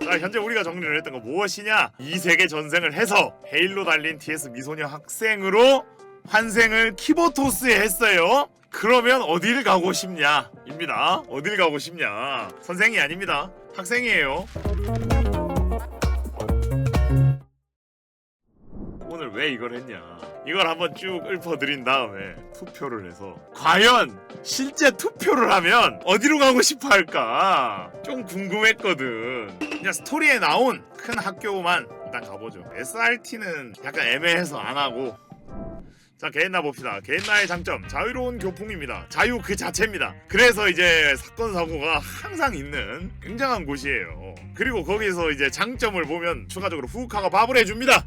자, 현재 우리가 정리를 했던 거 무엇이냐? 이 세계 전생을 해서 헤일로 달린 TS 미소녀 학생으로 환생을 키보토스에 했어요. 그러면 어딜 가고 싶냐? 입니다. 어딜 가고 싶냐? 선생이 아닙니다. 학생이에요. 오늘 왜 이걸 했냐? 이걸 한번 쭉 읊어드린 다음에 투표를 해서 과연 실제 투표를 하면 어디로 가고 싶어 할까? 좀 궁금했거든. 그냥 스토리에 나온 큰 학교만 일단 가보죠. SRT는 약간 애매해서 안 하고. 자, 개인나 봅시다. 개인나의 장점, 자유로운 교풍입니다. 자유 그 자체입니다. 그래서 이제 사건 사고가 항상 있는 굉장한 곳이에요. 그리고 거기서 이제 장점을 보면 추가적으로 후우카가 밥을 해줍니다.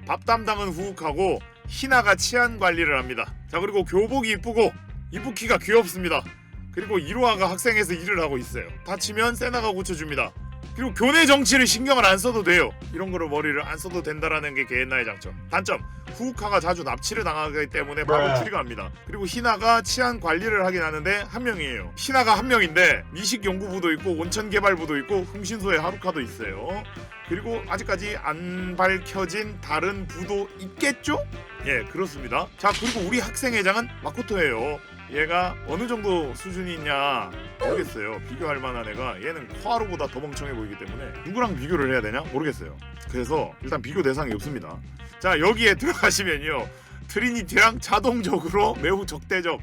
밥 담당은 후우카고 희나가 치안 관리를 합니다. 자, 그리고 교복이 이쁘고 이쁘키가 귀엽습니다. 그리고 이로하가 학생에서 일을 하고 있어요. 다치면 세나가 고쳐줍니다. 그리고 교내 정치를 신경을 안 써도 돼요. 이런 거를 머리를 안 써도 된다라는 게 개엔나의 장점. 단점, 후우카가 자주 납치를 당하기 때문에 밥을 추리갑니다. 그리고 희나가 치안 관리를 하긴 하는데 한 명이에요. 희나가 한 명인데 미식 연구부도 있고 온천 개발부도 있고 흥신소에 하루카도 있어요. 그리고 아직까지 안 밝혀진 다른 부도 있겠죠? 예, 그렇습니다. 자, 그리고 우리 학생회장은 마코토예요. 얘가 어느 정도 수준이 있냐 모르겠어요. 비교할 만한 애가, 얘는 코하루보다 더 멍청해 보이기 때문에 누구랑 비교를 해야 되냐 모르겠어요. 그래서 일단 비교 대상이 없습니다. 자, 여기에 들어가시면요, 트리니티랑 자동적으로 매우 적대적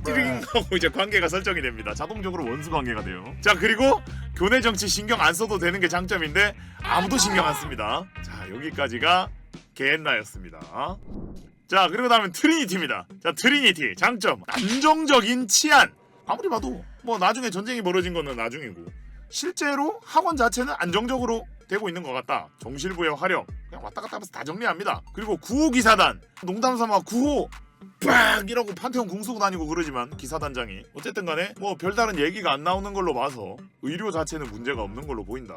띠링하고 이제 관계가 설정이 됩니다. 자동적으로 원수 관계가 돼요. 자, 그리고 교내 정치 신경 안 써도 되는 게 장점인데 아무도 신경 안 씁니다. 자, 여기까지가 개엔나였습니다. 자, 그리고 다음은 트리니티입니다. 자, 트리니티 장점, 안정적인 치안. 아무리 봐도 뭐 나중에 전쟁이 벌어진 거는 나중이고 실제로 학원 자체는 안정적으로 되고 있는 것 같다. 정실부의 활용 그냥 왔다 갔다 하면서 다 정리합니다. 그리고 구호 기사단, 농담삼아 구호 빡 이러고 판테온 궁 쏘고 다니고 그러지만 기사단장이 어쨌든 간에 뭐 별다른 얘기가 안 나오는 걸로 봐서 의료 자체는 문제가 없는 걸로 보인다.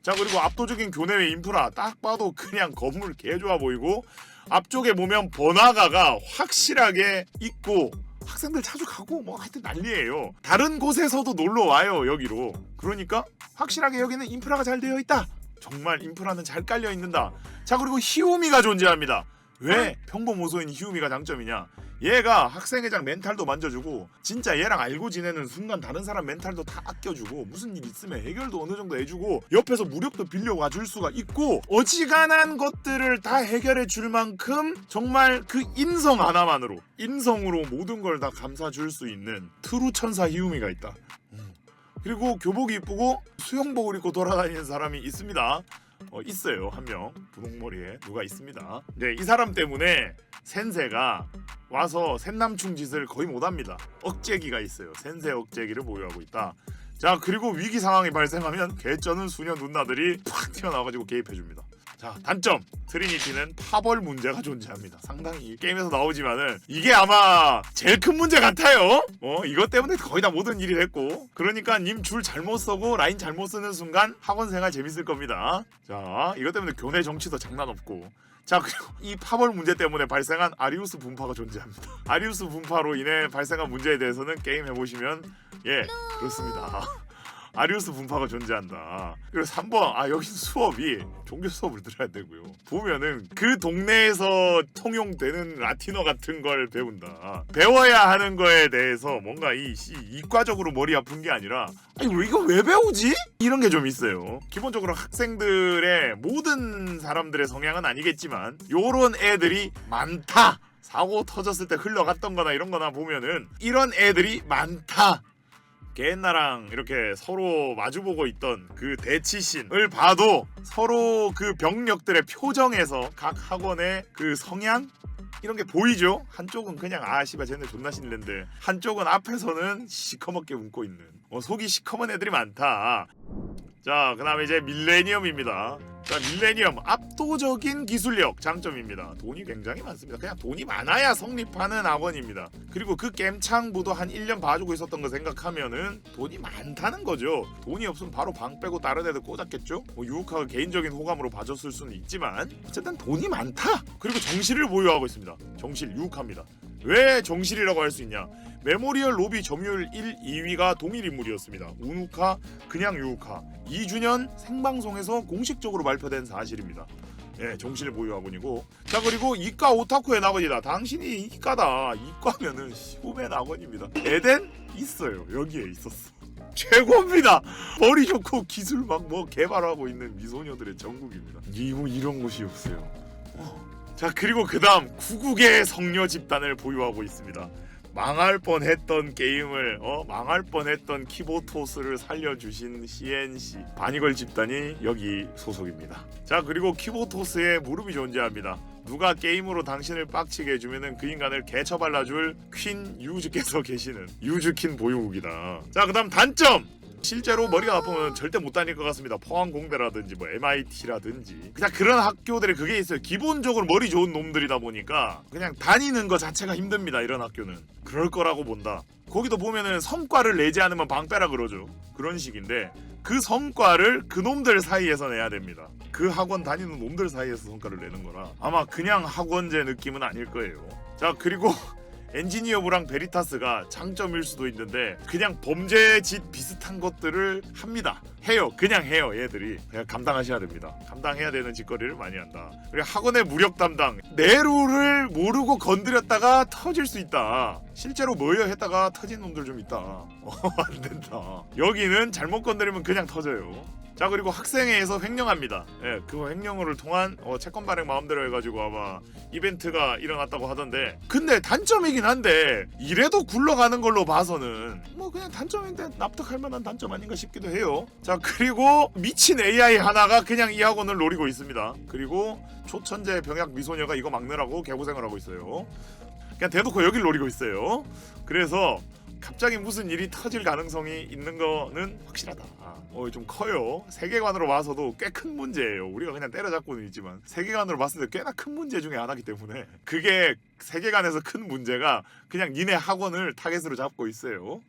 자, 그리고 압도적인 교내외 인프라, 딱 봐도 그냥 건물 개 좋아 보이고 앞쪽에 보면 번화가가 확실하게 있고 학생들 자주 가고 뭐 하여튼 난리예요. 다른 곳에서도 놀러 와요, 여기로. 그러니까 확실하게 여기는 인프라가 잘 되어 있다. 정말 인프라는 잘 깔려 있는다. 자, 그리고 히오미가 존재합니다. 왜 평범호소인 히우미가 장점이냐? 얘가 학생회장 멘탈도 만져주고 진짜 얘랑 알고 지내는 순간 다른 사람 멘탈도 다 아껴주고 무슨 일 있으면 해결도 어느 정도 해주고 옆에서 무력도 빌려와 줄 수가 있고 어지간한 것들을 다 해결해 줄 만큼 정말 그 인성 하나만으로, 인성으로 모든 걸 다 감싸줄 수 있는 트루 천사 히우미가 있다. 그리고 교복이 이쁘고 수영복을 입고 돌아다니는 사람이 있습니다. 있어요. 한 명 분홍머리에 누가 있습니다. 네, 이 사람 때문에 센세가 와서 샌남충 짓을 거의 못합니다. 억제기가 있어요. 센세 억제기를 보유하고 있다. 자, 그리고 위기 상황이 발생하면 개쩌는 수녀 누나들이 팍 튀어나와가지고 개입해줍니다. 자, 단점, 트리니티는 파벌 문제가 존재합니다. 상당히 게임에서 나오지만은 이게 아마 제일 큰 문제 같아요. 이것 때문에 거의 다 모든 일이 됐고, 그러니까 님 줄 잘못 써고 라인 잘못 쓰는 순간 학원 생활 재밌을 겁니다. 자, 이것 때문에 교내 정치도 장난 없고. 자, 그리고 이 파벌 문제 때문에 발생한 아리우스 분파가 존재합니다. 아리우스 분파로 인해 발생한 문제에 대해서는 게임 해보시면 예, 그렇습니다. 아리우스 분파가 존재한다. 그리고 3번, 여기 수업이 종교 수업을 들어야 되고요. 보면은 그 동네에서 통용되는 라틴어 같은 걸 배운다. 배워야 하는 거에 대해서 뭔가 이과적으로 머리 아픈 게 아니라 왜 이거 왜 배우지? 이런 게 좀 있어요. 기본적으로 학생들의 모든 사람들의 성향은 아니겠지만 요런 애들이 많다. 사고 터졌을 때 흘러갔던 거나 이런 거나 보면은 이런 애들이 많다. 개엔나랑 이렇게 서로 마주보고 있던 그 대치신을 봐도 서로 그 병력들의 표정에서 각 학원의 그 성향? 이런 게 보이죠? 한쪽은 그냥 씨발 쟤네 존나 신뢰인데 한쪽은 앞에서는 시커멓게 웃고 있는 속이 시커먼 애들이 많다. 자, 그 다음에 이제 밀레니엄입니다. 자, 밀레니엄 압도적인 기술력 장점입니다. 돈이 굉장히 많습니다. 그냥 돈이 많아야 성립하는 학원입니다. 그리고 그 겜창부도 한 1년 봐주고 있었던 거 생각하면은 돈이 많다는 거죠. 돈이 없으면 바로 방 빼고 다른 애들 꽂았겠죠. 유우카가 개인적인 호감으로 봐줬을 수는 있지만 어쨌든 돈이 많다. 그리고 정실을 보유하고 있습니다. 정실 유우카입니다. 왜 정실이라고 할 수 있냐? 메모리얼 로비 점유율 1, 2위가 동일 인물이었습니다. 우누카, 그냥 유우카. 2주년 생방송에서 공식적으로 발표된 사실입니다. 예, 정실 보유 학원이고. 자, 그리고 이과 오타쿠의 낙원이다. 당신이 이과다. 이과면은 시범의 낙원입니다. 에덴 있어요. 여기에 있었어. 최고입니다. 머리 좋고 기술 막 뭐 개발하고 있는 미소녀들의 전국입니다. 이런 곳이 없어요. 자, 그리고 그 다음 구국의 성녀 집단을 보유하고 있습니다. 망할 뻔했던 게임을 망할 뻔했던 키보토스를 살려주신 CNC 바니걸 집단이 여기 소속입니다. 자, 그리고 키보토스의 무릎이 존재합니다. 누가 게임으로 당신을 빡치게 해주면은 그 인간을 개처 발라줄 퀸 유즈께서 계시는 유즈킨 보유국이다. 자, 그 다음 단점! 실제로 머리가 아프면 절대 못 다닐 것 같습니다. 포항공대라든지 뭐 MIT라든지 그냥 그런 학교들이 그게 있어요. 기본적으로 머리 좋은 놈들이다 보니까 그냥 다니는 거 자체가 힘듭니다. 이런 학교는 그럴 거라고 본다. 거기도 보면은 성과를 내지 않으면 방빼라 그러죠. 그런 식인데 그 성과를 그 놈들 사이에서 내야 됩니다. 그 학원 다니는 놈들 사이에서 성과를 내는 거라 아마 그냥 학원제 느낌은 아닐 거예요. 자, 그리고 엔지니어부랑 베리타스가 장점일 수도 있는데 그냥 범죄 짓 비슷한 것들을 합니다. 해요. 그냥 해요. 얘들이 그냥 감당하셔야 됩니다. 감당해야 되는 짓거리를 많이 한다. 그리고 학원의 무력 담당 내루를 모르고 건드렸다가 터질 수 있다. 실제로 뭐여 했다가 터진 놈들 좀 있다. 안 된다. 여기는 잘못 건드리면 그냥 터져요. 자, 그리고 학생회에서 횡령합니다. 예, 그 횡령을 통한 채권 발행 마음대로 해가지고 아마 이벤트가 일어났다고 하던데 근데 단점이긴 한데 이래도 굴러가는 걸로 봐서는 뭐 그냥 단점인데 납득할 만한 단점 아닌가 싶기도 해요. 자, 그리고 미친 AI 하나가 그냥 이 학원을 노리고 있습니다. 그리고 초천재 병약 미소녀가 이거 막느라고 개고생을 하고 있어요. 그냥 대놓고 여길 노리고 있어요. 그래서 갑자기 무슨 일이 터질 가능성이 있는 거는 확실하다. 좀 커요. 세계관으로 봐서도 꽤 큰 문제예요. 우리가 그냥 때려잡고는 있지만 세계관으로 봤을 때 꽤나 큰 문제 중에 하나이기 때문에 그게 세계관에서 큰 문제가 그냥 니네 학원을 타겟으로 잡고 있어요.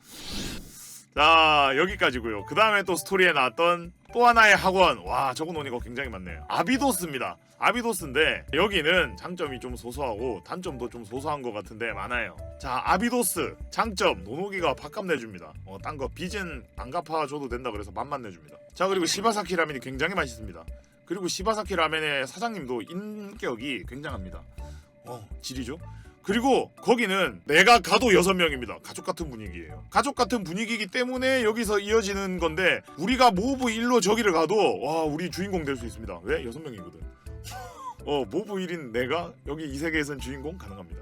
자, 여기까지고요. 그 다음에 또 스토리에 나왔던 또 하나의 학원. 와, 적어놓으니까 굉장히 많네요. 아비도스입니다. 아비도스인데 여기는 장점이 좀 소소하고 단점도 좀 소소한 것 같은데 많아요. 자, 아비도스 장점 노노기가 밥값 내줍니다. 딴 거 빚은 안 갚아줘도 된다 그래서 밥만 내줍니다. 자, 그리고 시바사키 라면이 굉장히 맛있습니다. 그리고 시바사키 라면의 사장님도 인격이 굉장합니다. 질이죠. 그리고 거기는 내가 가도 6명입니다. 가족 같은 분위기예요. 가족 같은 분위기이기 때문에 여기서 이어지는 건데 우리가 모브 1로 저기를 가도 와, 우리 주인공 될 수 있습니다. 왜? 6명이거든. 모브 1인 내가 여기 이 세계에선 주인공 가능합니다.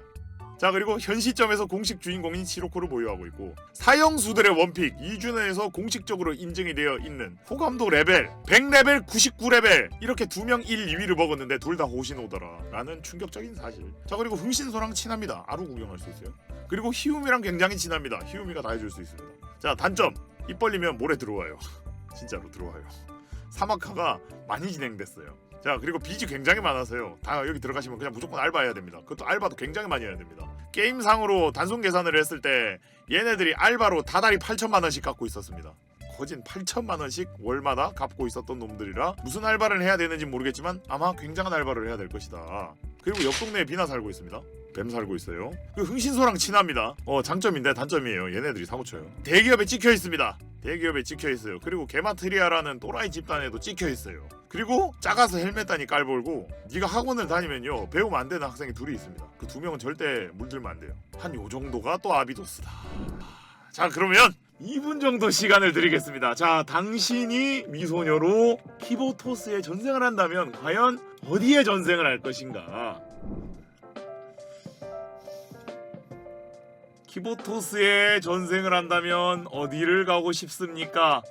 자, 그리고 현 시점에서 공식 주인공인 시로코를 보유하고 있고 사형수들의 원픽 2주년에서 공식적으로 인증이 되어 있는 호감도 레벨 100레벨 99레벨 이렇게 2명 1, 2위를 먹었는데 둘 다 호신오더라 라는 충격적인 사실. 자, 그리고 흥신소랑 친합니다. 아루 구경할 수 있어요. 그리고 히우미랑 굉장히 친합니다. 히우미가 다 해줄 수 있습니다. 자, 단점 입 벌리면 모래 들어와요. 진짜로 들어와요. 사막화가 많이 진행됐어요. 자, 그리고 빚이 굉장히 많아서요. 다 여기 들어가시면 그냥 무조건 알바해야 됩니다. 그것도 알바도 굉장히 많이 해야 됩니다. 게임상으로 단순 계산을 했을 때 얘네들이 알바로 다달이 8천만 원씩 갚고 있었습니다. 거진 8천만 원씩 월마다 갚고 있었던 놈들이라 무슨 알바를 해야 되는지 모르겠지만 아마 굉장한 알바를 해야 될 것이다. 그리고 옆 동네에 비나 살고 있습니다. 뱀 살고 있어요. 그 흥신소랑 친합니다. 장점인데 단점이에요. 얘네들이 사고쳐요. 대기업에 찍혀 있습니다. 대기업에 찍혀 있어요. 그리고 게마트리아라는 또라이 집단에도 찍혀 있어요. 그리고 작아서 헬멧 단이 깔벌고 네가 학원을 다니면요 배우면 안 되는 학생이 둘이 있습니다. 그 2명은 절대 물들면 안 돼요. 한 요 정도가 또 아비도스다. 자, 그러면 2분 정도 시간을 드리겠습니다. 자, 당신이 미소녀로 키보토스에 전생을 한다면 과연 어디에 전생을 할 것인가? 키보토스에 전생을 한다면 어디를 가고 싶습니까?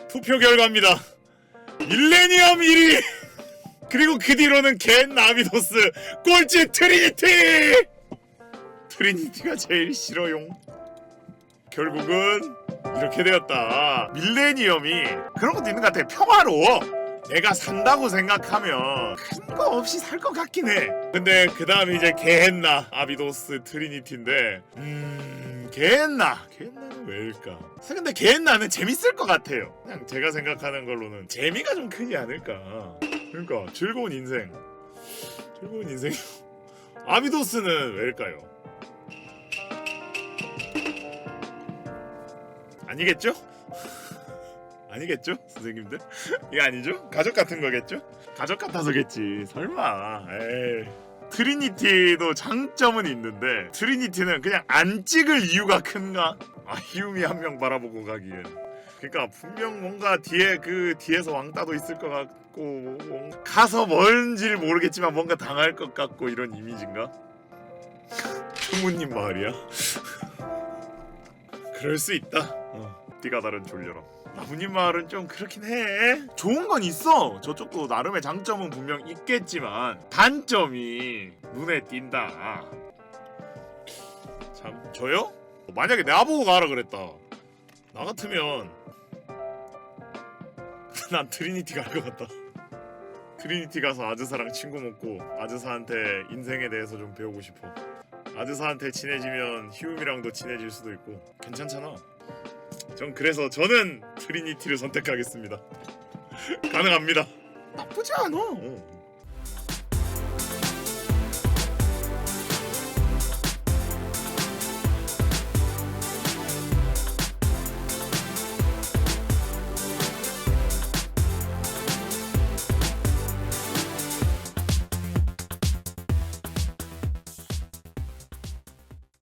투표 결과입니다. 밀레니엄 1위! 그리고 그 뒤로는 겐 아비도스 꼴찌 트리니티! 트리니티가 제일 싫어용. 결국은 이렇게 되었다. 밀레니엄이 그런 것도 있는 것 같아. 평화로워. 내가 산다고 생각하면 큰 거 없이 살 것 같긴 해. 근데 그 다음에 이제 게헨나 아비도스 트리니티인데 게헨나는 왜일까? 근데 게헨나는 재밌을 것 같아요. 그냥 제가 생각하는 걸로는 재미가 좀 크지 않을까. 그러니까 즐거운 인생 아비도스는 왜일까요? 아니겠죠? 아니겠죠? 선생님들? 이게 아니죠? 가족 같은 거겠죠? 가족 같아서겠지. 설마. 에이. 트리니티도 장점은 있는데 트리니티는 그냥 안 찍을 이유가 큰가? 아, 히움이 한 명 바라보고 가기엔. 그러니까 분명 뭔가 뒤에서 왕따도 있을 것 같고 가서 뭔지를 모르겠지만 뭔가 당할 것 같고 이런 이미지인가? 부모님 마을이야? 그럴 수 있다. 띠가 다른 졸려라. 나무님 마을은 좀 그렇긴 해. 좋은 건 있어. 저쪽도 나름의 장점은 분명 있겠지만 단점이 눈에 띈다. 참, 저요? 만약에 나보고 가라 그랬다. 나 같으면 난 트리니티 갈 것 같다. 트리니티 가서 아즈사랑 친구 먹고 아즈사한테 인생에 대해서 좀 배우고 싶어. 아즈사한테 친해지면 히움이랑도 친해질 수도 있고 괜찮잖아. 저는 트리니티를 선택하겠습니다. 가능합니다. 나쁘지 않아.